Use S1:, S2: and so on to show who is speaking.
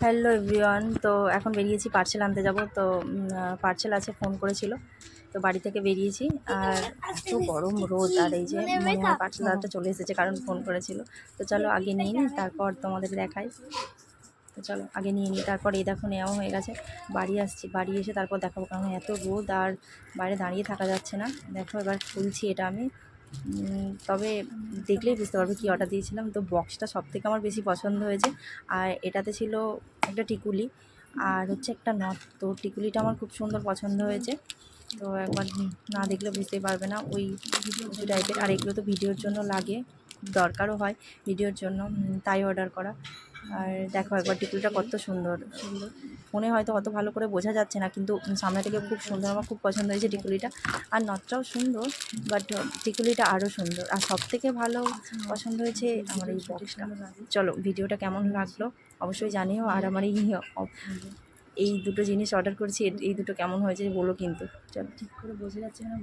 S1: Hello everyone, তো এখন বেরিয়েছি পার্সেল আনতে যাব। তো পার্সেল আছে, ফোন করেছিল, তো বাড়ি থেকে বেরিয়েছি। আর এত গরম রোদ, আর এই যে মনে হয় পার্সেল দাদাটা চলে এসেছে, কারণ ফোন করেছিল। তো চলো আগে নিয়ে নিই, তারপর তোমাদের দেখাই। তো চলো আগে নিয়ে নিই, তারপর এই দেখো নেওয়া হয়ে গেছে। বাড়ি আসছি, বাড়ি এসে তারপর দেখাবো, কারণ এত রোদ আর বাইরে দাঁড়িয়ে থাকা যাচ্ছে না। দেখো এবার খুলছি এটা আমি। তবে দেখলেই বুঝতে পারবে কী অর্ডার দিয়েছিলাম। তো বক্সটা সবথেকে আমার বেশি পছন্দ হয়েছে। আর এটাতে ছিল একটা টিকুলি আর হচ্ছে একটা নথ। তো টিকুলিটা আমার খুব সুন্দর পছন্দ হয়েছে। তো একবার না দেখলে বুঝতেই পারবে না, ওই উঁচু টাইপের। আর এগুলো তো ভিডিওর জন্য লাগে, দরকারও হয় ভিডিওর জন্য, তাই অর্ডার করা। আর দেখো একবার টিকুলিটা কত সুন্দর সুন্দর। ফোনে হয়তো অত ভালো করে বোঝা যাচ্ছে না, কিন্তু সামনে থেকে খুব সুন্দর, আমার খুব পছন্দ হয়েছে টিকুলিটা। আর নথটাও সুন্দর, বাট টিকুলিটা আরও সুন্দর। আর সবথেকে ভালো পছন্দ হয়েছে আমার এই বক্সটা। চলো ভিডিওটা কেমন লাগলো অবশ্যই জানিও। আর আমার এই দুটো জিনিস অর্ডার করেছি, এই দুটো কেমন হয়েছে বলো কিন্তু। চলো, ঠিক করে বোঝা যাচ্ছে না।